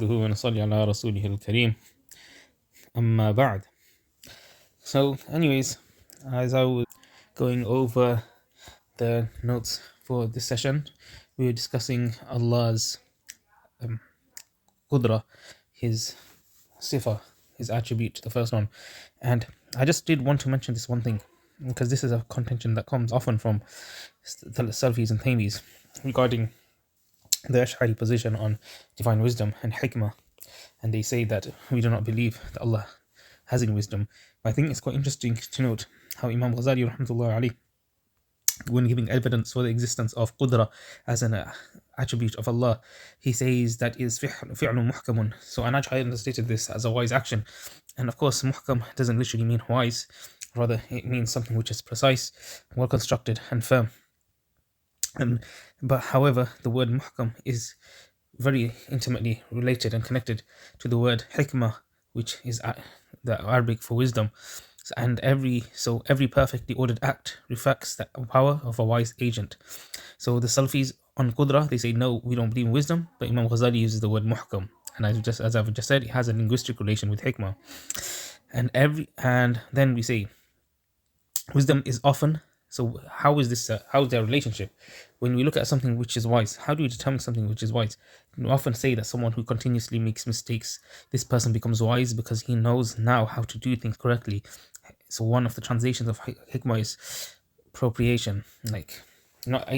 ونصلي على رسوله الكريم أما بعد. So anyways, as I was going over the notes for this session, we were discussing Allah's qudra, his sifa, his attribute, the first one. And I just did want to mention this one thing, because this is a contention that comes often from the Salafis and Thaymis regarding the Ashari position on divine wisdom and hikmah. And they say that we do not believe that Allah has any wisdom. But I think it's quite interesting to note how Imam Ghazali rahmatullah alayhi, when giving evidence for the existence of qudra as an attribute of Allah, he says that is fi'lun muhkamun. So I translated this as a wise action. And of course, muhkam doesn't literally mean wise, rather it means something which is precise, well constructed and firm. But however, the word muhkam is very intimately related and connected to the word hikmah, which is the Arabic for wisdom. And every perfectly ordered act reflects the power of a wise agent. So the Salafis on qudra, they say no, we don't believe in wisdom, but Imam Ghazali uses the word muhkam, and as I've just said, it has a linguistic relation with hikmah. And then we say wisdom is often. So how is this? How is their relationship? When we look at something which is wise, how do we determine something which is wise? We often say that someone who continuously makes mistakes, this person becomes wise because he knows now how to do things correctly. So one of the translations of hikmah is appropriation, like not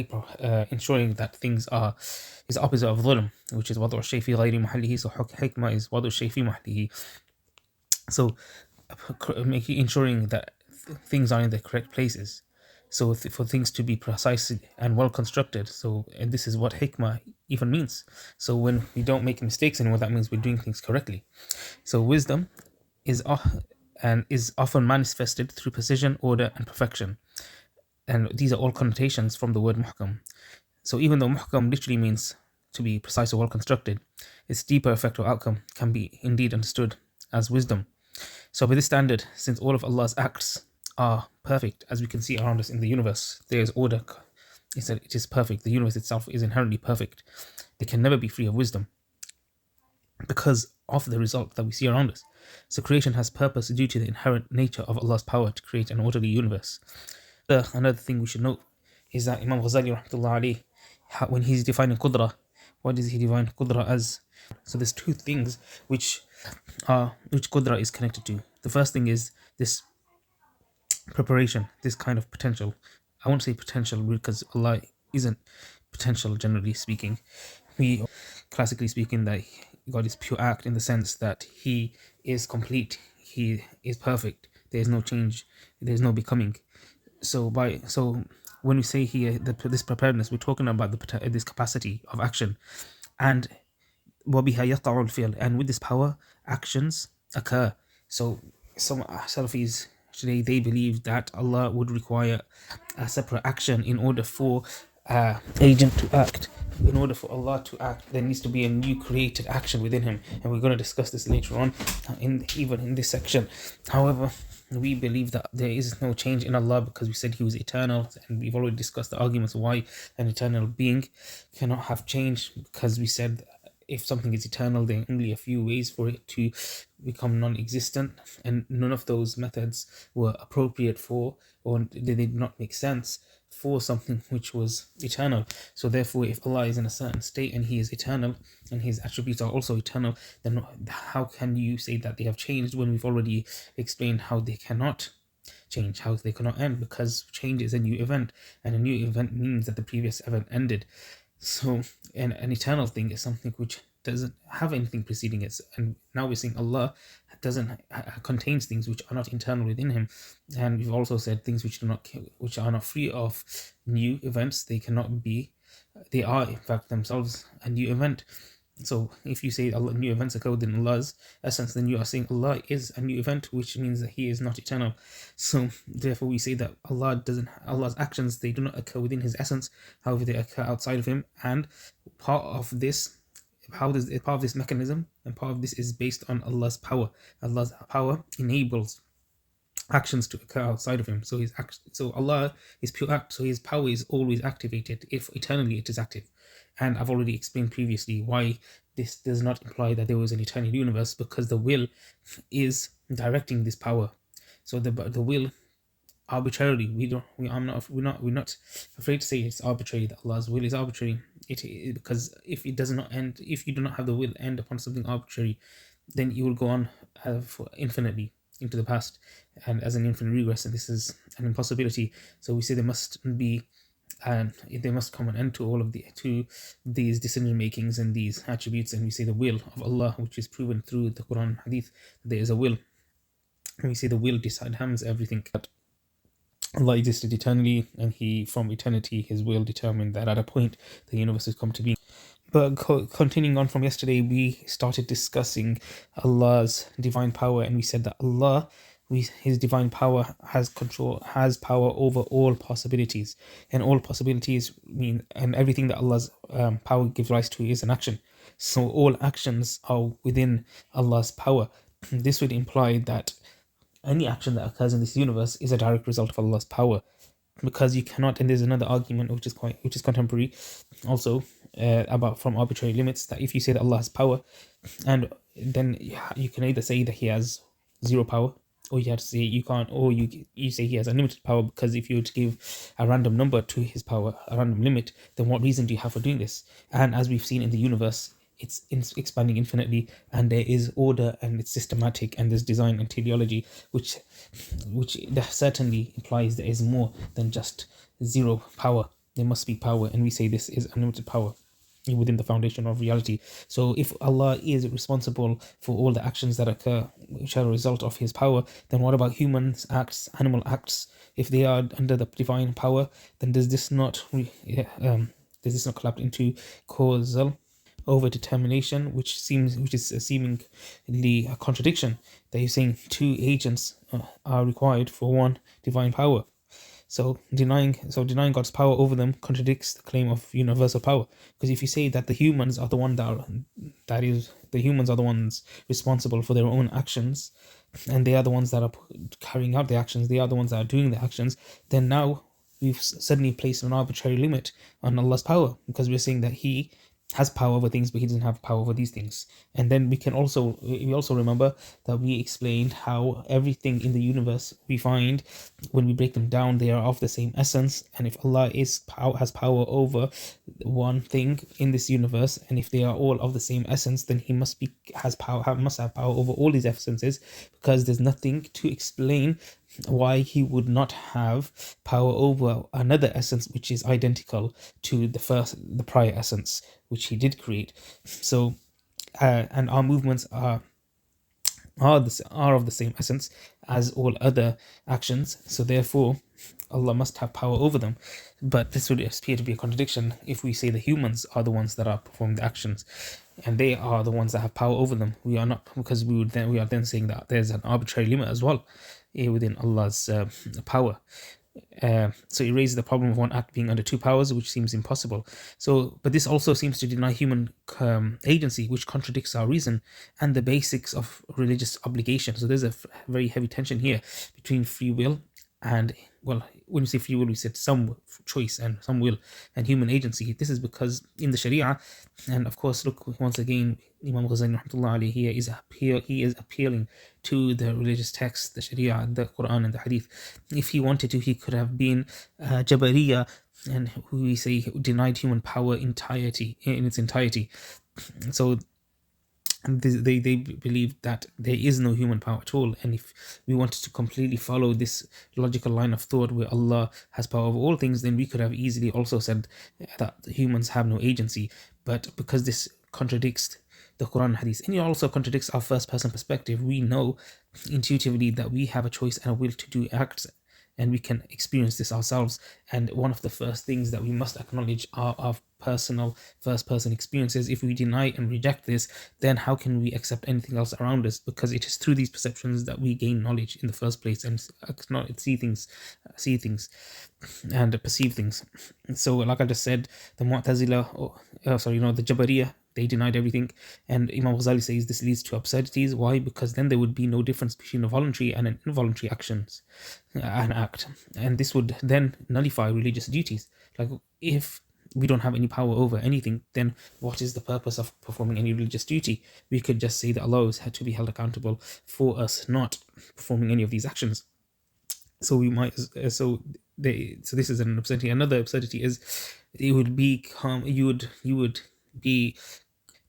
ensuring that things is the opposite of dhulm, which is wadu shay fi ghayri mahallihi. So hikmah is wadu shay fi mahallihi. So ensuring that things are in the correct places. So for things to be precise and well constructed. And this is what hikmah even means. So when we don't make mistakes anymore, that means we're doing things correctly. So wisdom is often manifested through precision, order, and perfection. And these are all connotations from the word muhkam. So even though muhkam literally means to be precise or well constructed, its deeper effect or outcome can be indeed understood as wisdom. So by this standard, since all of Allah's acts are perfect, as we can see around us in the universe, there is order. It is perfect. The universe itself is inherently perfect. They can never be free of wisdom because of the result that we see around us. So creation has purpose due to the inherent nature of Allah's power to create an orderly universe. Another thing we should note is that Imam Ghazali rahmatullah alayhi, when he's defining qudra, what does he define qudra as? So there's two things which qudra is connected to. The first thing is this preparation, this kind of potential. I won't say potential because Allah isn't potential, generally speaking. We classically speaking that God is pure act in the sense that he is complete, he is perfect, there is no change, there is no becoming. So when we say here this preparedness, we're talking about this capacity of action, and وَبِهَا يَقَعُ الْفِعْلِ, and with this power actions occur. So some Salafis today, they believe that Allah would require a separate action in order for agent to act. In order for Allah to act, there needs to be a new created action within him, and we're going to discuss this later on even in this section. However, we believe that there is no change in Allah because we said he was eternal, and we've already discussed the arguments why an eternal being cannot have change, because we said if something is eternal, there are only a few ways for it to become non-existent, and none of those methods were appropriate for, or they did not make sense for something which was eternal. So therefore, if Allah is in a certain state and he is eternal and his attributes are also eternal, then how can you say that they have changed when we've already explained how they cannot change, how they cannot end? Because change is a new event, and a new event means that the previous event ended. So an eternal thing is something which doesn't have anything preceding it, and now we're saying Allah doesn't contains things which are not internal within him. And we've also said things which are not free of new events, they are in fact themselves a new event. So if you say Allah, new events occur within Allah's essence, then you are saying Allah is a new event, which means that he is not eternal. So therefore we say that Allah's actions, they do not occur within his essence, however they occur outside of him. And part of this mechanism, and part of this is based on Allah's power. Allah's power enables actions to occur outside of him. So so Allah is pure act, so his power is always activated. If eternally it is active. And I've already explained previously why this does not imply that there was an eternal universe, because the will is directing this power. So the will arbitrarily, we're not afraid to say it's arbitrary, that Allah's will is arbitrary. Because if it does not end, if you do not have the will end upon something arbitrary, then you will go on for infinitely into the past and as an infinite regress, and this is an impossibility. So we say there must be, and there must come an end to all of these decision makings and these attributes, and we say the will of Allah, which is proven through the Quran and Hadith, there is a will, and we say the will determines everything. Allah existed eternally, and he, from eternity, his will determined that at a point the universe has come to be. But continuing on from yesterday, we started discussing Allah's divine power, and we said that Allah, his divine power has power over all possibilities, and all possibilities mean, and everything that Allah's power gives rise to is an action. So all actions are within Allah's power. This would imply that any action that occurs in this universe is a direct result of Allah's power, because you cannot. And there's another argument which is contemporary, also about from arbitrary limits, that if you say that Allah has power, and then you can either say that he has zero power, or you have to say you can't, or you say he has unlimited power, because if you were to give a random number to his power, a random limit, then what reason do you have for doing this? And as we've seen in the universe, it's expanding infinitely, and there is order, and it's systematic, and there's design and teleology, which certainly implies there is more than just zero power. There must be power, and we say this is unlimited power within the foundation of reality. So if Allah is responsible for all the actions that occur which are a result of his power, then what about humans acts, animal acts? If they are under the divine power, then does this not collapse into causal over determination, which is seemingly a contradiction, that you're saying two agents are required for one divine power? So denying God's power over them contradicts the claim of universal power. Because if you say that the humans are the ones responsible for their own actions, and they are the ones that are carrying out the actions, they are the ones that are doing the actions, then now we've suddenly placed an arbitrary limit on Allah's power, because we're saying that he has power over things, but he doesn't have power over these things. And then we also remember that we explained how everything in the universe, we find when we break them down, they are of the same essence. And if Allah has power over one thing in this universe, and if they are all of the same essence, then he must have power over all these essences, because there's nothing to explain why he would not have power over another essence which is identical to the prior essence which he did create. So and our movements are of the same essence as all other actions, so therefore Allah must have power over them. But this would appear to be a contradiction if we say the humans are the ones that are performing the actions, and they are the ones that have power over them. We are not, because we are then saying that there's an arbitrary limit as well within Allah's power. So it raises the problem of one act being under two powers, which seems impossible. So, but this also seems to deny human agency, which contradicts our reason and the basics of religious obligation. So there's a very heavy tension here between free will and, well, when you say free will, we said some choice and some will, and human agency. This is because in the Sharia, and of course, look, once again, Imam Ghazali rahmatullah alayhi here he is appealing to the religious texts, the Sharia, the Quran and the Hadith. If he wanted to, he could have been Jabariya, and who we say denied human power in its entirety. So they believe that there is no human power at all. And if we wanted to completely follow this logical line of thought where Allah has power over all things, then we could have easily also said that humans have no agency. But because this contradicts the Quran and Hadith, and it also contradicts our first person perspective, we know intuitively that we have a choice and a will to do acts, and we can experience this ourselves. And one of the first things that we must acknowledge are our personal first person experiences. If we deny and reject this, then how can we accept anything else around us? Because it is through these perceptions that we gain knowledge in the first place, and see things and perceive things. So like I just said, the Mu'tazila, the Jabariya, They denied everything. And Imam Ghazali says this leads to absurdities. Why? Because then there would be no difference between a voluntary and an involuntary actions, an act. And this would then nullify religious duties. Like, if we don't have any power over anything, then what is the purpose of performing any religious duty? We could just say that Allah is had to be held accountable for us not performing any of these actions. So we might so this is an absurdity. Another absurdity is it would be you would be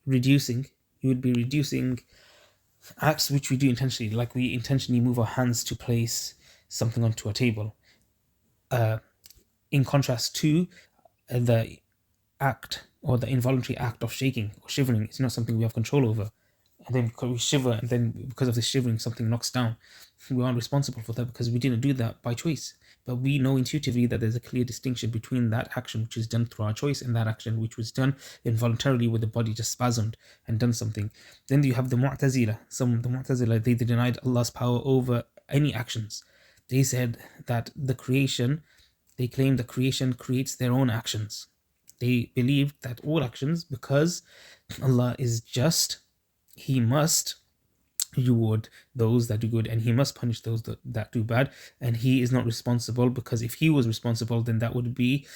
reducing acts which we do intentionally, like we intentionally move our hands to place something onto a table, in contrast to the act or the involuntary act of shaking or shivering. It's not something we have control over. And then because we shiver, and then because of the shivering, something knocks down. We aren't responsible for that because we didn't do that by choice. But we know intuitively that there's a clear distinction between that action which is done through our choice and that action which was done involuntarily, with the body just spasmed and done something. Then you have the Mu'tazila. The Mu'tazila, they denied Allah's power over any actions. They said that they claim that creation creates their own actions. They believed that all actions, because Allah is just, He must reward those that do good and He must punish those that do bad, and He is not responsible, because if He was responsible, then there would be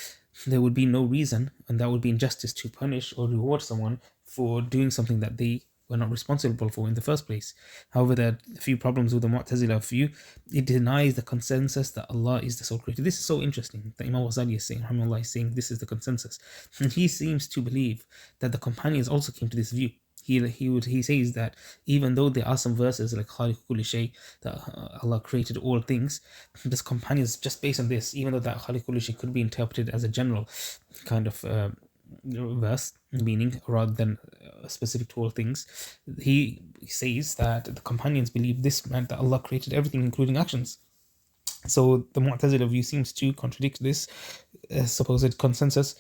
no reason, and that would be injustice, to punish or reward someone for doing something that they were not responsible for in the first place. However, there are a few problems with the Mu'tazila view. It denies the consensus that Allah is the sole creator. This is so interesting that Imam Ghazali is saying, Rahimahullah, is saying this is the consensus. And he seems to believe that the companions also came to this view. He says that even though there are some verses like Khaliq kulli shay, that Allah created all things, this companions, just based on this, even though that Khaliq kulli shay could be interpreted as a general kind of verse meaning rather than specific to all things, he says that the companions believe this meant that Allah created everything, including actions. So the Mu'tazila view seems to contradict this supposed consensus,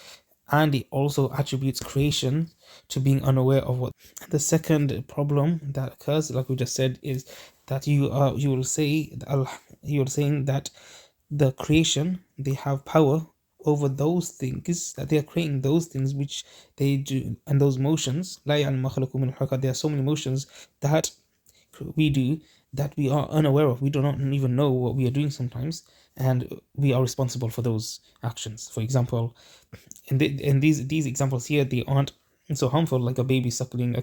and it also attributes creation to being unaware of what. The second problem that occurs, like we just said, is that you're saying that the creation, they have power over those things, that they are creating those things which they do, and those motions. There are so many motions that we do that we are unaware of. We do not even know what we are doing sometimes, and we are responsible for those actions. For example, in these examples here, they aren't so harmful, like a baby suckling, a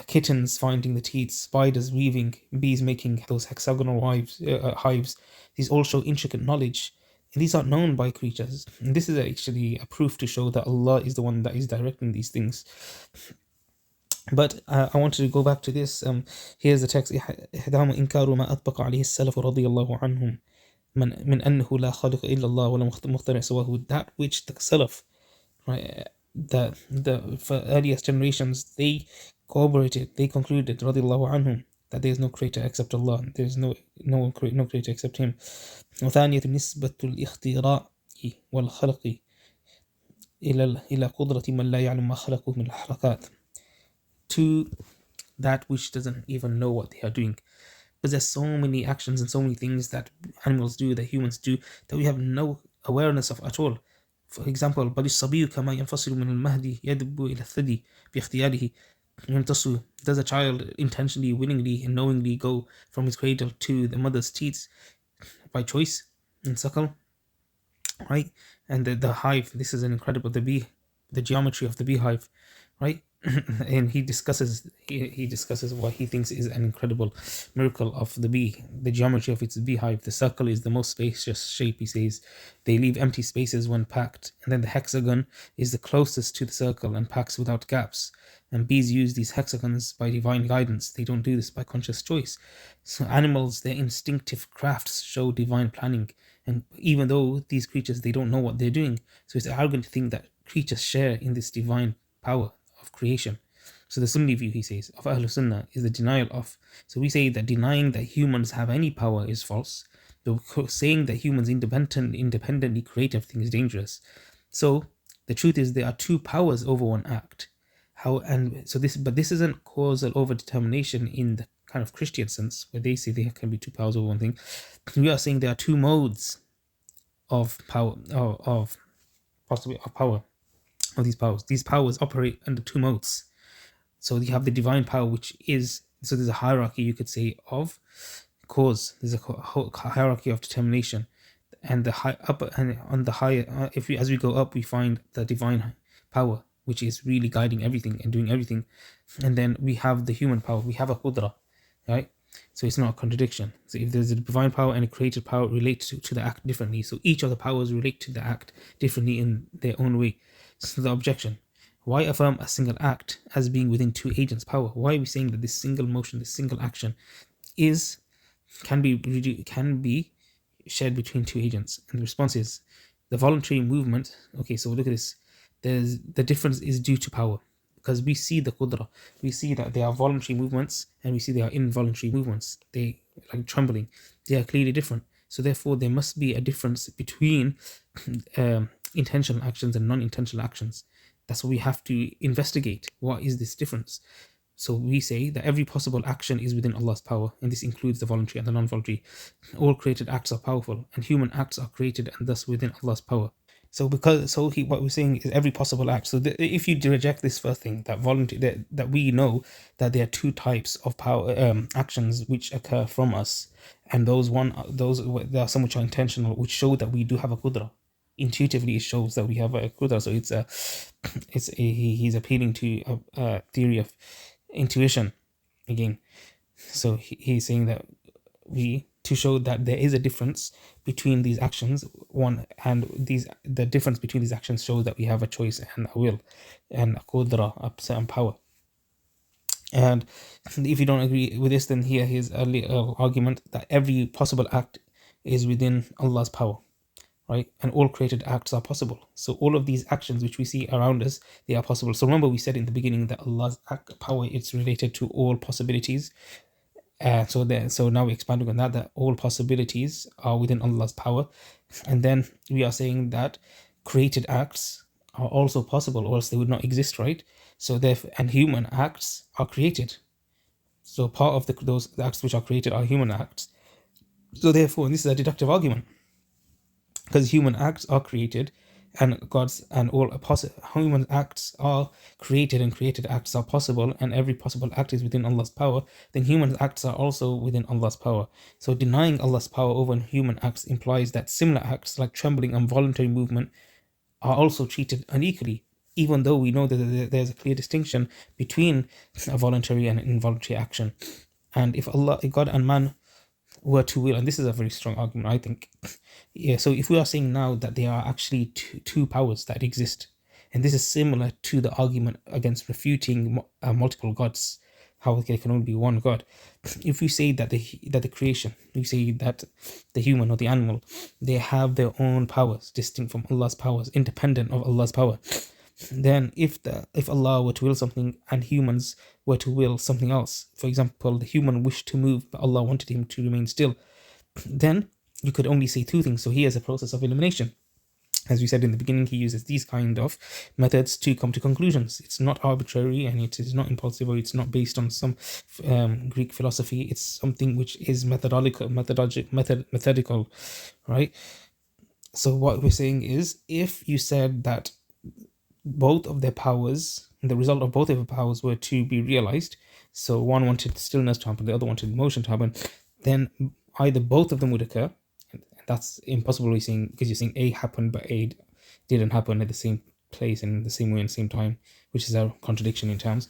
kittens finding the teeth, spiders weaving, bees making those hexagonal hives. These all show intricate knowledge, and these are known by creatures. And this is actually a proof to show that Allah is the one that is directing these things. But I wanted to go back to this. Here's the text. إحداهما إنكار ما أطبق عليه السلف رضي الله عنهم من أنه لا خالق إلا الله ولا مخترع سواه. That which the Salaf, right, the for earliest generations, they corroborated, they concluded رضي الله عنهم, that there is no creator except Allah. There is no creator except Him. وثانية نسبة الاختراع والخلق إلى قدرة من لا يعلم ما خلقه من الحركات, to that which doesn't even know what they are doing. But there's so many actions and so many things that animals do, that humans do, that we have no awareness of at all. For example, بل الصبي كما ينفصل من المهد يدب إلى الثدي باختياره يمتص. Does a child intentionally, willingly, and knowingly go from his cradle to the mother's teats by choice and suckle? Right? And the hive, this is an incredible, the geometry of the beehive, right? And he discusses what he thinks is an incredible miracle of the bee, the geometry of its beehive. The circle is the most spacious shape, he says. They leave empty spaces when packed, and then the hexagon is the closest to the circle and packs without gaps. And bees use these hexagons by divine guidance. They don't do this by conscious choice. So animals, their instinctive crafts show divine planning, and even though these creatures, they don't know what they're doing, so it's arrogant to think that creatures share in this divine power of creation. So the Sunni view, he says, of Ahlul Sunnah is the denial of. So we say that denying that humans have any power is false. But saying that humans independently create everything is dangerous. So the truth is there are two powers over one act. But this isn't causal overdetermination in the kind of Christian sense, where they say there can be two powers over one thing. We are saying there are two modes of power, of possibly of power. of these powers. These powers operate under two modes. So you have the divine power, which is, so there's a hierarchy, you could say, of cause. There's a hierarchy of determination, and the high upper, and on the higher, if we as we go up, we find the divine power, which is really guiding everything and doing everything. And then we have the human power. We have a qudra, right? So it's not a contradiction. So if there's a divine power and a created power, relate to the act differently. So each of the powers relate to the act differently in their own way. So the objection: why affirm a single act as being within two agents' power? Why are we saying that this single motion, this single action, can be shared between two agents? And the response is the voluntary movement. Okay, so look at this. The difference is due to power, because we see the qudra, we see that they are voluntary movements, and we see they are involuntary movements. They, like trembling, they are clearly different. So therefore, there must be a difference between intentional actions and non-intentional actions. That's what we have to investigate. What is this difference? So we say that every possible action is within Allah's power, and this includes the voluntary and the non-voluntary. All created acts are powerful, and human acts are created and thus within Allah's power. So what we're saying is every possible act. So if you reject this first thing, that voluntary, that we know that there are two types of power actions which occur from us, and those there are some which are intentional, which show that we do have a qudra. Intuitively, it shows that we have a qudra. So he's appealing to a theory of intuition again. So he's saying that to show that there is a difference between these actions, the difference between these actions shows that we have a choice and a will and a qudra, a certain power. And if you don't agree with this, then here is a argument that every possible act is within Allah's power, right? And all created acts are possible. So all of these actions which we see around us, they are possible. So remember, we said in the beginning that Allah's power is related to all possibilities. So now we're expanding on that all possibilities are within Allah's power. And then we are saying that created acts are also possible, or else they would not exist, right? So and human acts are created. So part of the acts which are created are human acts. So therefore, and this is a deductive argument, because human acts are created, and human acts are created, and created acts are possible, and every possible act is within Allah's power, then human acts are also within Allah's power. So denying Allah's power over human acts implies that similar acts like trembling and voluntary movement are also treated unequally, even though we know that there's a clear distinction between a voluntary and involuntary action. And if God and man were to will, and this is a very strong argument, I think. Yeah, so if we are saying now that there are actually two powers that exist, and this is similar to the argument against refuting multiple gods, how there can only be one God. If we say that the creation, we say that the human or the animal, they have their own powers, distinct from Allah's powers, independent of Allah's power, then if Allah were to will something and humans were to will something else, for example, the human wished to move but Allah wanted him to remain still, then you could only say two things. So here's a process of elimination. As we said in the beginning, he uses these kind of methods to come to conclusions. It's not arbitrary, and it is not impulsive, or it's not based on some Greek philosophy. It's something which is methodical, right? So what we're saying is, if you said that both of their powers, the result of both of their powers were to be realized, so one wanted stillness to happen, the other wanted motion to happen, then either both of them would occur. That's impossible, because you're saying A happened but A didn't happen at the same place and in the same way and the same time, which is a contradiction in terms.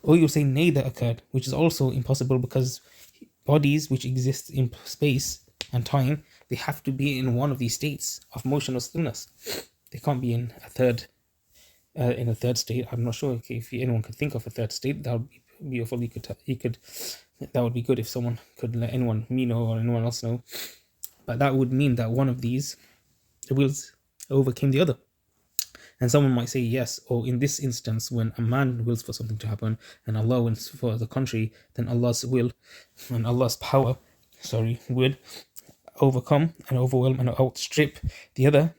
Or you're saying neither occurred, which is also impossible, because bodies which exist in space and time, they have to be in one of these states of motion or stillness. They can't be in a third state. I'm not sure if anyone could think of a third state. That would be beautiful. That would be good if someone could let me know or anyone else know. But that would mean that one of these wills overcame the other. And someone might say yes, or in this instance, when a man wills for something to happen and Allah wills for the contrary, then Allah's will and Allah's power, would overcome and overwhelm and outstrip the other.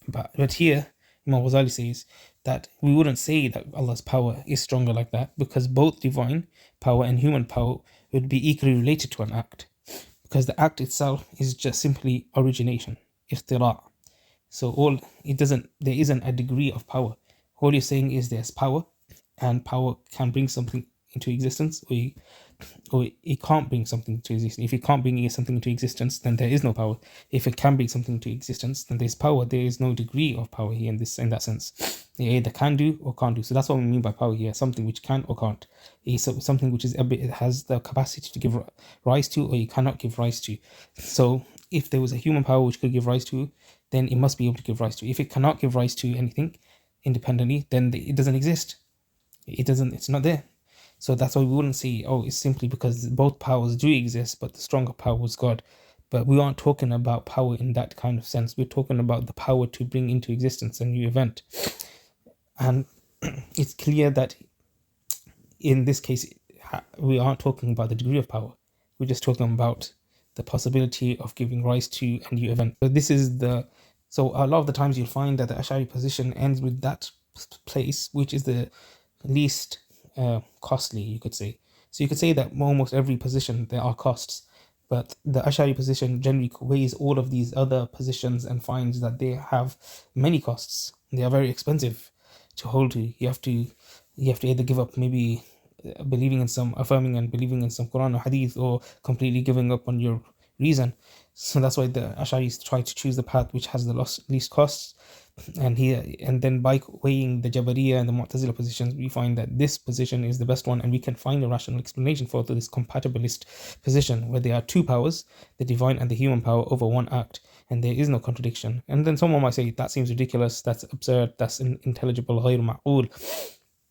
But here, Imam Ghazali says that we wouldn't say that Allah's power is stronger like that, because both divine power and human power would be equally related to an act, because the act itself is just simply origination, iqtira. So there isn't a degree of power All you're saying is there's power, and power can bring something into existence, or it can't bring something into existence. If it can't bring something into existence, then there is no power. If it can bring something into existence, then there's power. There is no degree of power here in that sense. It either can do or can't do. So that's what we mean by power here: something which can or can't. It's something which is it has the capacity to give rise to, or you cannot give rise to. So if there was a human power which could give rise to, then it must be able to give rise to. If it cannot give rise to anything independently, then it doesn't exist. It's not there. So that's why we wouldn't say, oh, it's simply because both powers do exist, but the stronger power is God. But we aren't talking about power in that kind of sense. We're talking about the power to bring into existence a new event. And it's clear that in this case, we aren't talking about the degree of power. We're just talking about the possibility of giving rise to a new event. So a lot of the times you'll find that the Ashari position ends with that place, which is the least costly, you could say. So you could say that almost every position there are costs, but the Ashari position generally weighs all of these other positions and finds that they have many costs. They are very expensive to hold to. You have to either give up maybe affirming and believing in some Quran or Hadith, or completely giving up on your reason. So that's why the Asharis try to choose the path which has the least costs. And then by weighing the Jabariya and the Mu'tazila positions, we find that this position is the best one, and we can find a rational explanation for this compatibilist position, where there are two powers, the divine and the human power, over one act, and there is no contradiction. And then someone might say, that seems ridiculous, that's absurd, that's unintelligible, غير معقول.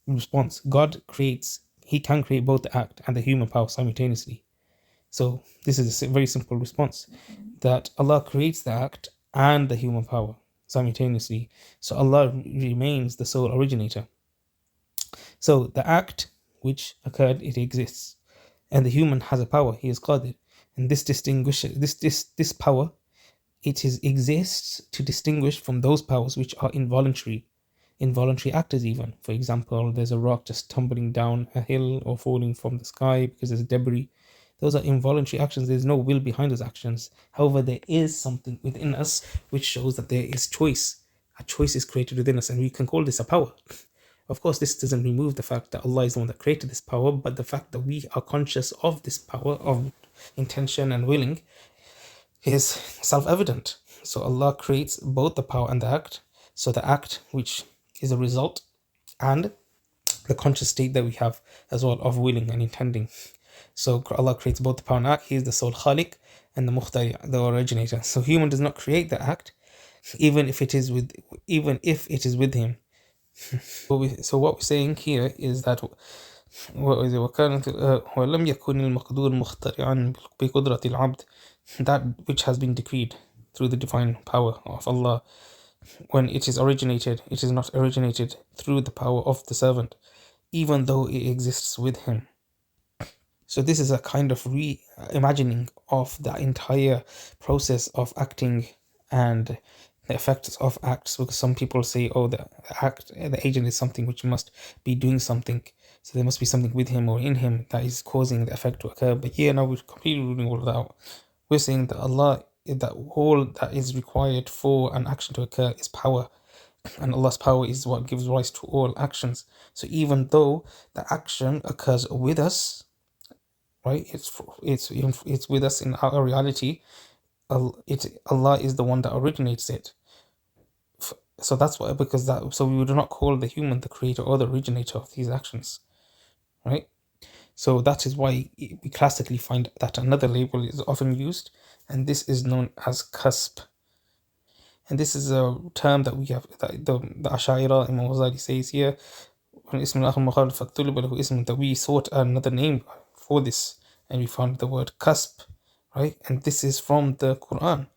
Response: God creates, he can create both the act and the human power simultaneously. So this is a very simple response, that Allah creates the act and the human power simultaneously. So Allah remains the sole originator. So the act which occurred, it exists, and the human has a power, he is qadir, and this distinguishes this power, exists to distinguish from those powers which are involuntary actors. Even, for example, there's a rock just tumbling down a hill or falling from the sky because there's debris. Those are involuntary actions. There's no will behind those actions. However, there is something within us which shows that there is choice. A choice is created within us, and we can call this a power. Of course, this doesn't remove the fact that Allah is the one that created this power, but the fact that we are conscious of this power of intention and willing is self-evident. So Allah creates both the power and the act. So the act, which is a result, and the conscious state that we have as well of willing and intending. So Allah creates both the power and act. He is the sole Khaliq and the Mukhtari, the originator. So human does not create the act, even if it is with him. So what we're saying here is that وَلَمْ يَكُنِ الْمَقْدُورُ مُخْتَرِعًا بِقُدْرَةِ الْعَبْدِ, that which has been decreed through the divine power of Allah, when it is not originated through the power of the servant, even though it exists with him. So this is a kind of reimagining of the entire process of acting and the effects of acts, because some people say, oh, the agent is something which must be doing something, so there must be something with him or in him that is causing the effect to occur. But here now we're completely ruling all of that out. We're saying that Allah, that all that is required for an action to occur is power, and Allah's power is what gives rise to all actions. So even though the action occurs with us, right, it's with us in our reality, Allah is the one that originates it. So that's why, so we would not call the human the creator or the originator of these actions, right? So that is why we classically find that another label is often used, and this is known as qasb. And this is a term that we have, that the Ashaira Imam Ghazali says here, that we sought another name for this, and we found the word qasb, right? And this is from the Quran.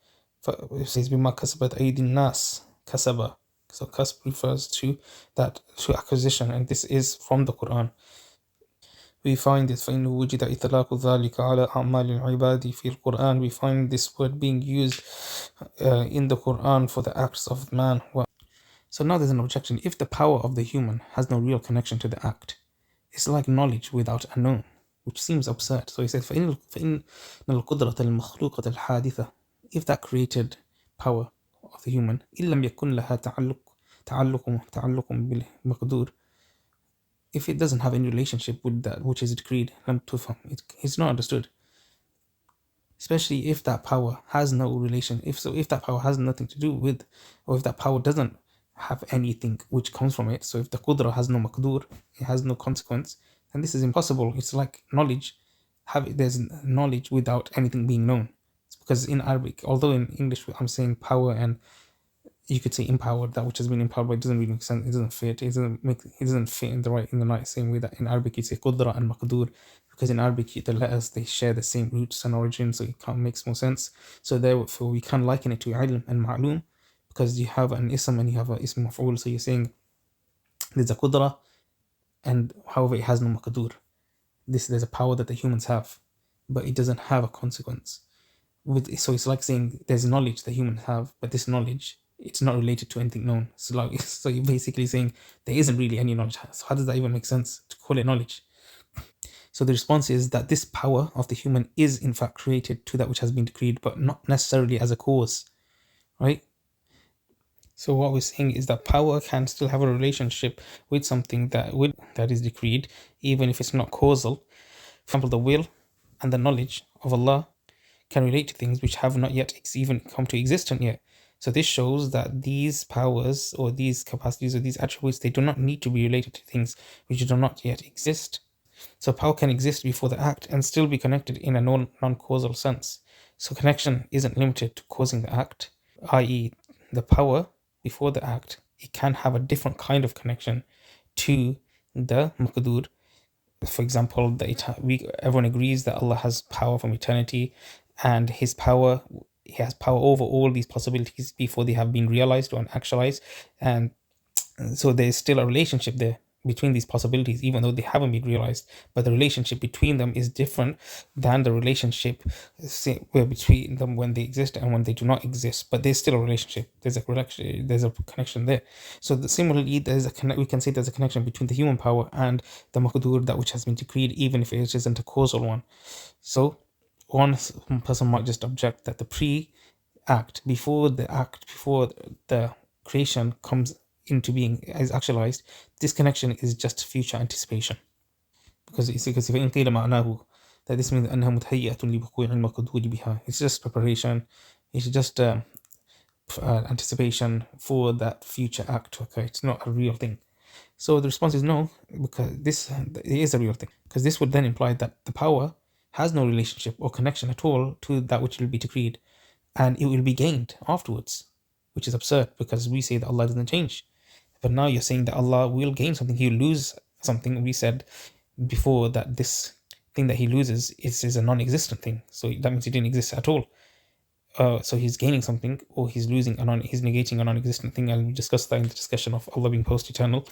It says بِمَا كَسَبَتْ أَيْدِي النَّاسِ kasaba. So kasb refers to acquisition, and this is from the Quran. We find this فَإِنَّهُ وُجِدَ إِطْلَاقُ ذَلِكَ عَلَى أَعْمَالِ الْعِبَادِ فِي الْقُرْآنِ. We find this word being used in the Quran for the acts of man. So now there's an objection. If the power of the human has no real connection to the act, it's like knowledge without a known, which seems absurd. So he says, فَإِنَّ الْقُدْرَةَ الْمَخْلُوقَةَ الْحَادِثَةَ, if that created power of the human, إِلَّمْ يَكُنْ لَهَا تَعَلُّقٌ تعلق بالمقدور, if it doesn't have any relationship with that which is decreed, it's not understood. Especially if that power has no relation, if that power has nothing to do with, or if that power doesn't have anything which comes from it. So if the qudra has no maqdur, it has no consequence, then this is impossible. It's like knowledge. There's knowledge without anything being known. It's because in Arabic, although in English I'm saying power, and you could say empowered, that which has been empowered, but it doesn't really make sense. It doesn't fit. It doesn't fit in the right same way that in Arabic you say qudra and maqdur, because in Arabic the letters, they share the same roots and origin, so it can't makes more sense. So therefore we can liken it to ilm and ma'lum, because you have an ism and you have an ism maf'ul. So you're saying there's a qudra, and however it has no maqdur. There's a power that the humans have, but it doesn't have a consequence. So it's like saying there's knowledge that humans have, but this knowledge, it's not related to anything known. So you're basically saying there isn't really any knowledge. So how does that even make sense to call it knowledge? So the response is that this power of the human is in fact created to that which has been decreed, but not necessarily as a cause, right? So what we're saying is that power can still have a relationship with something that is decreed, even if it's not causal. For example, the will and the knowledge of Allah can relate to things which have not yet even come to existence yet. So this shows that these powers or these capacities or these attributes, they do not need to be related to things which do not yet exist. So power can exist before the act and still be connected in a non-causal sense. So connection isn't limited to causing the act, i.e. the power before the act, it can have a different kind of connection to the maqdur. For example, everyone agrees that Allah has power from eternity, and He has power over all these possibilities before they have been realized or actualized, and so there's still a relationship there between these possibilities, even though they haven't been realized. But the relationship between them is different than the relationship between them when they exist and when they do not exist. But there's still a relationship. There's a connection there. So similarly, we can say there's a connection between the human power and the maqdur, that which has been decreed, even if it isn't a causal one. So one person might just object that the pre-act, before the creation comes into being, is actualized, this connection is just future anticipation. Because if in قيل معناه, that this means أنها متهيئة لوقوع المقدور بها. It's just preparation. It's just anticipation for that future act to occur. It's not a real thing. So the response is no, because this is a real thing. Because this would then imply that the power has no relationship or connection at all to that which will be decreed, and it will be gained afterwards, which is absurd, because we say that Allah doesn't change. But now you're saying that Allah will gain something, He will lose something. We said before that this thing that He loses is a non-existent thing. So that means He didn't exist at all. So He's gaining something, or He's losing He's negating a non-existent thing, and we discussed that in the discussion of Allah being post-eternal.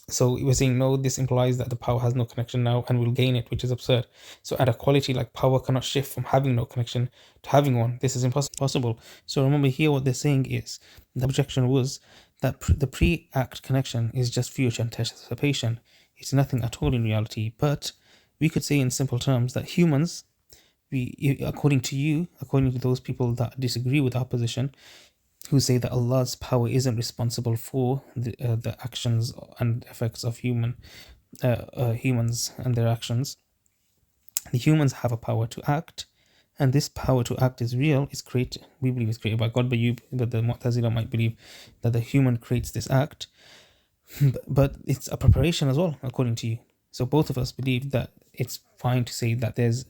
So we're saying no, this implies that the power has no connection now and will gain it, which is absurd. So at a quality like power cannot shift from having no connection to having one. This is impossible. So remember here, what they're saying is the objection was that the pre-act connection is just future anticipation. It's nothing at all in reality. But we could say in simple terms that humans, according to those people that disagree with our position, who say that Allah's power isn't responsible for the actions and effects of humans and their actions. The humans have a power to act, and this power to act is real. We believe it's created by God, but the Mu'tazila might believe that the human creates this act, but it's a preparation as well, according to you. So both of us believe that it's fine to say that there's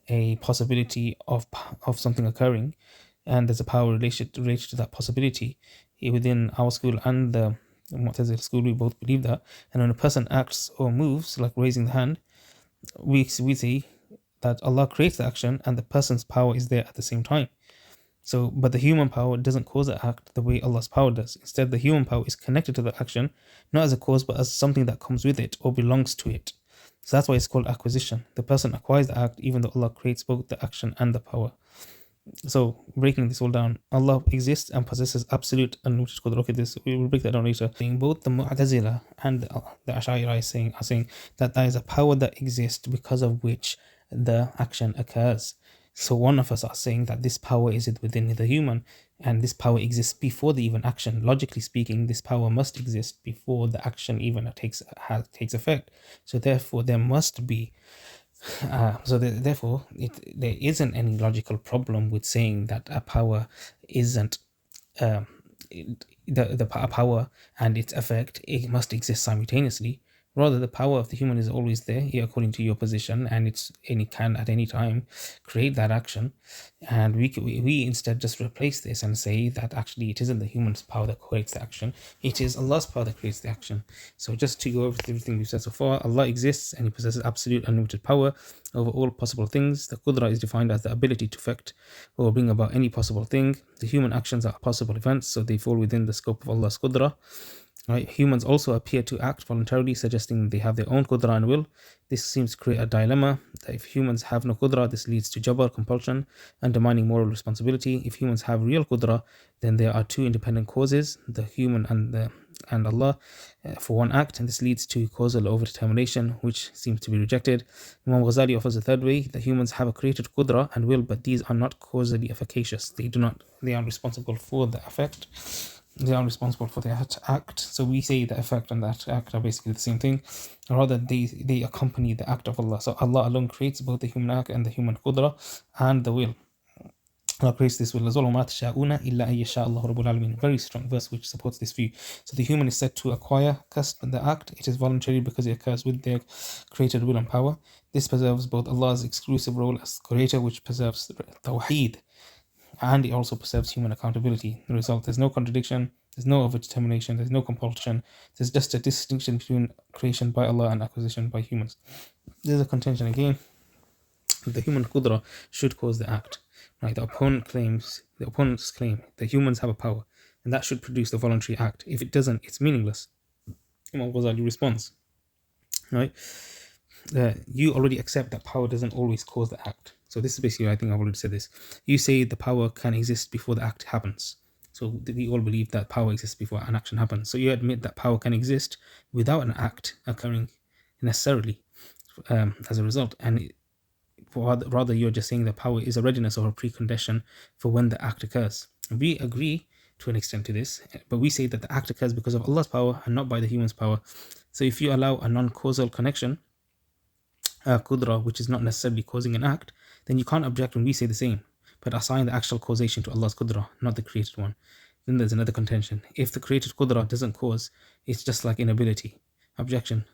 a possibility of something occurring, and there's a power related to that possibility. Within our school and the Mu'tazila school, we both believe that. And when a person acts or moves, like raising the hand, we see that Allah creates the action and the person's power is there at the same time. So, but the human power doesn't cause the act the way Allah's power does. Instead, the human power is connected to the action, not as a cause, but as something that comes with it or belongs to it. So that's why it's called acquisition. The person acquires the act, even though Allah creates both the action and the power. So breaking this all down, Allah exists and possesses absolute unlimited qudra. Okay, we will break that down later. Both the Mu'tazila and the ashari are saying that there is a power that exists because of which the action occurs. So one of us are saying that this power is within the human, and this power exists before the even action. Logically speaking, this power must exist before the action even takes effect. So therefore, there must be. Therefore, there isn't any logical problem with saying that a power isn't. Um, power and its effect, it must exist simultaneously. Rather, the power of the human is always there, according to your position, and it can at any time create that action. And we instead just replace this and say that actually it isn't the human's power that creates the action; it is Allah's power that creates the action. So just to go over everything we've said so far, Allah exists and He possesses absolute unlimited power over all possible things. The qudra is defined as the ability to affect or bring about any possible thing. The human actions are possible events, so they fall within the scope of Allah's qudra. Right? Humans also appear to act voluntarily, suggesting they have their own qudra and will. This seems to create a dilemma that if humans have no qudra, this leads to jabr, compulsion, undermining moral responsibility. If humans have real qudra, then there are two independent causes, the human and Allah, for one act, and this leads to causal overdetermination, which seems to be rejected. Imam Ghazali offers a third way that humans have a created qudra and will, but these are not causally efficacious. They are responsible for the effect. They are responsible for the act. So we say the effect and that act are basically the same thing. Rather, they accompany the act of Allah. So Allah alone creates both the human act and the human qudra and the will. Allah creates this will as well. Very strong verse which supports this view. So the human is said to acquire cusp the act. It is voluntary because it occurs with their created will and power. This preserves both Allah's exclusive role as creator, which preserves tawheed, and it also preserves human accountability. The result, there's no contradiction, there's no overdetermination, there's no compulsion. There's just a distinction between creation by Allah and acquisition by humans. There's a contention again. The human qudra should cause the act. Right? The opponents claim that humans have a power, and that should produce the voluntary act. If it doesn't, it's meaningless. Imam Ghazali responds, right? You already accept that power doesn't always cause the act. So this is basically, I think I've already said this. You say the power can exist before the act happens. So we all believe that power exists before an action happens. So you admit that power can exist without an act occurring necessarily as a result. And rather, you're just saying that power is a readiness or a precondition for when the act occurs. We agree to an extent to this, but we say that the act occurs because of Allah's power and not by the human's power. So if you allow a non-causal connection, qudra, which is not necessarily causing an act, then you can't object when we say the same, but assign the actual causation to Allah's qudra, not the created one. Then there's another contention. If the created qudra doesn't cause, it's just like inability. Objection.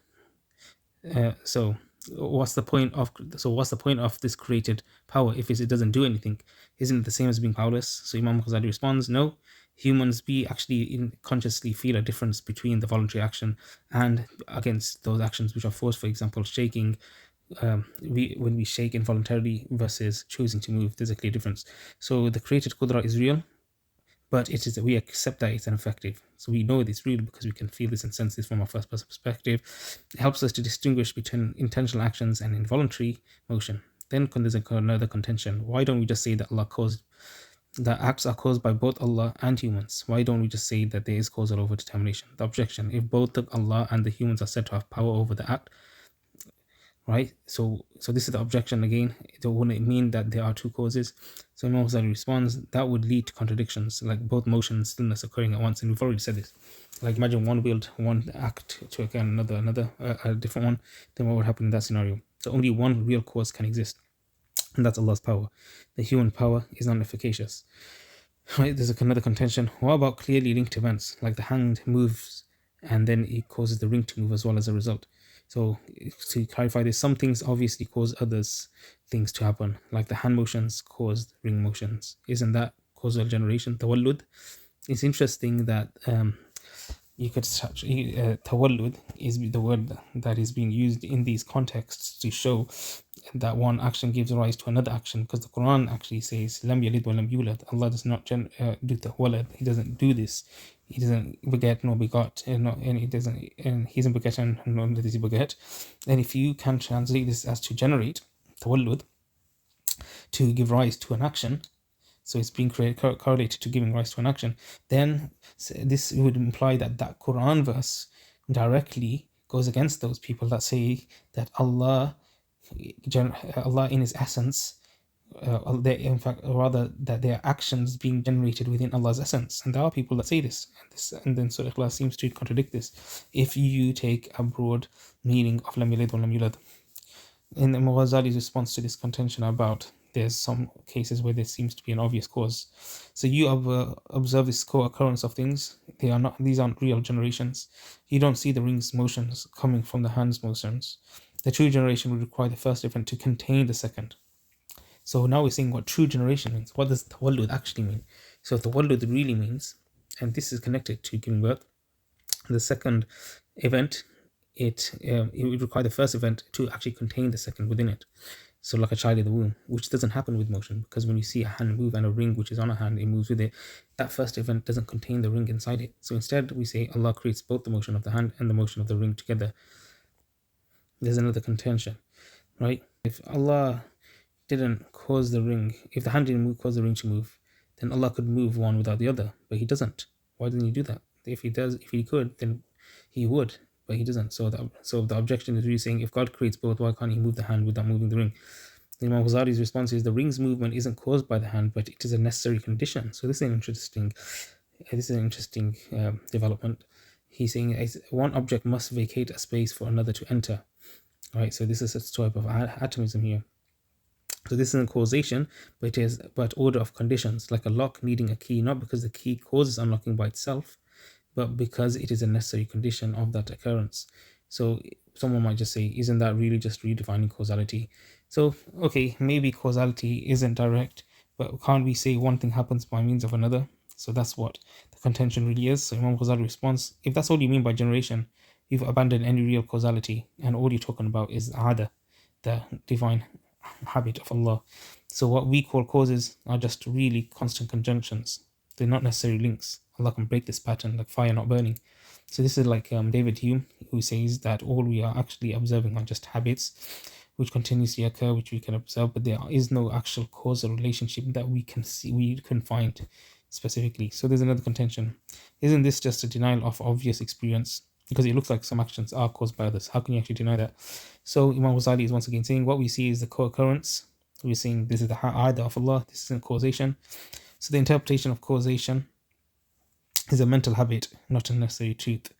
So what's the point of this created power if it doesn't do anything? Isn't it the same as being powerless? So Imam Ghazali responds, no. Humans actually consciously feel a difference between the voluntary action and against those actions which are forced. For example, shaking. When we shake involuntarily versus choosing to move, there's a clear difference. So the created qudra is real, but it is that we accept that it's ineffective. So we know it's real because we can feel this and sense this from our first person perspective. It helps us to distinguish between intentional actions and involuntary motion. Then there's another contention. Why don't we just say that that acts are caused by both Allah and humans? Why don't we just say that there is causal overdetermination? The objection: if both Allah and the humans are said to have power over the act, right? So this is the objection again. It wouldn't mean that there are two causes. So Imam Ghazali responds, that would lead to contradictions, like both motion and stillness occurring at once. And we've already said this. Like imagine one act to occur, another a different one. Then what would happen in that scenario? So only one real cause can exist, and that's Allah's power. The human power is not efficacious. Right? There's another contention. What about clearly linked events, like the hand moves and then it causes the ring to move as well as a result? So to clarify this, some things obviously cause others things to happen, like the hand motions caused ring motions. Isn't that causal generation, tawallud? It's interesting that you could tawallud is the word that is being used in these contexts to show that one action gives rise to another action, because the Quran actually says lam yalid wa lam yulad. Allah does not do tawallud. He doesn't do this. He doesn't beget nor begot, and he isn't begotten nor does he beget. And if you can translate this as to generate, tawallud, to give rise to an action, so it's being correlated to giving rise to an action, then this would imply that that Quran verse directly goes against those people that say that Allah in His essence in fact, rather that they are actions being generated within Allah's essence. And there are people that say this, and then Surah Ikhlas seems to contradict this. If you take a broad meaning of Lam Yalid wa Lam Yulad, in Imam Ghazali's response to this contention about there's some cases where there seems to be an obvious cause. So you observe this co-occurrence of things. These aren't real generations. You don't see the ring's motions coming from the hand's motions. The true generation would require the first event to contain the second. So now we're seeing what true generation means. What does tawallud actually mean? So tawallud really means, and this is connected to giving birth, the second event, it would require the first event to actually contain the second within it. So like a child in the womb, which doesn't happen with motion, because when you see a hand move and a ring which is on a hand, it moves with it. That first event doesn't contain the ring inside it. So instead we say Allah creates both the motion of the hand and the motion of the ring together. There's another contention, right? If Allah didn't cause the ring, if the hand didn't cause the ring to move, then Allah could move one without the other, but He doesn't. Why doesn't He do that? If He could, then He would, but He doesn't. So the objection is really saying, if God creates both, why can't He move the hand without moving the ring? Imam Ghazali's response is, the ring's movement isn't caused by the hand, but it is a necessary condition. So this is an interesting development. He's saying one object must vacate a space for another to enter. Right, so this is a type of atomism here. So this isn't causation, but it is order of conditions, like a lock needing a key, not because the key causes unlocking by itself, but because it is a necessary condition of that occurrence. So someone might just say, isn't that really just redefining causality? So, okay, maybe causality isn't direct, but can't we say one thing happens by means of another? So that's what the contention really is. So Imam Ghazali responds, if that's all you mean by generation, you've abandoned any real causality, and all you're talking about is ada, the divine habit of Allah. So what we call causes are just really constant conjunctions. They're not necessarily links. Allah can break this pattern like fire not burning. So this is like David Hume, who says that all we are actually observing are just habits which continuously occur, which we can observe, but there is no actual causal relationship that we can see, we can find specifically. So there's another contention. Isn't this just a denial of obvious experience? Because it looks like some actions are caused by others. How can you actually deny that? So Imam Ghazali is once again saying what we see is the co-occurrence. We're saying this is the ada of Allah, this isn't causation. So the interpretation of causation is a mental habit, not a necessary truth.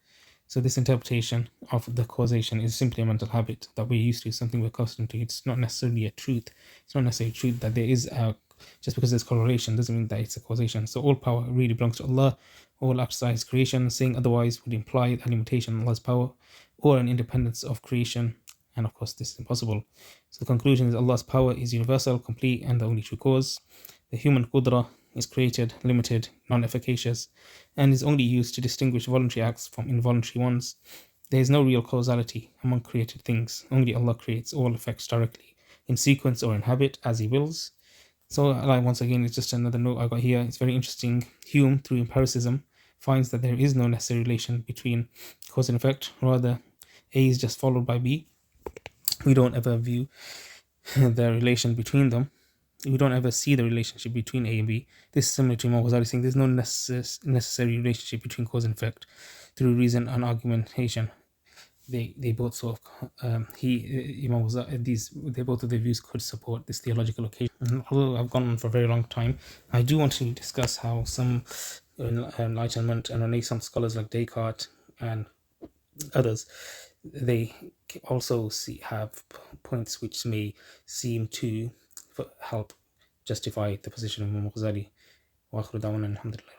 So this interpretation of the causation is simply a mental habit that we're used to, something we're accustomed to. It's not necessarily a truth. It's not necessarily truth that there is a, just because there's correlation doesn't mean that it's a causation. So all power really belongs to Allah. All exercise creation. Saying otherwise would imply a limitation on Allah's power or an independence of creation. And of course, this is impossible. So the conclusion is Allah's power is universal, complete, and the only true cause. The human qudra is created, limited, non-efficacious, and is only used to distinguish voluntary acts from involuntary ones. There is no real causality among created things. Only Allah creates all effects directly, in sequence or in habit, as He wills. So, like, once again, it's just another note I got here. It's very interesting. Hume, through empiricism, finds that there is no necessary relation between cause and effect. Rather, A is just followed by B. We don't ever view the relation between them. We don't ever see the relationship between A and B. This is similar to Imam Ghazali saying there's no necessary relationship between cause and effect through reason and argumentation. They both sort of Imam Ghazali, they both of their views could support this theological occasion. And although I've gone on for a very long time, I do want to discuss how some Enlightenment and Renaissance scholars like Descartes and others, they also have points which may seem to help justify the position of Imam Ghazali. Wa akhiru da'wana alhamdulillah.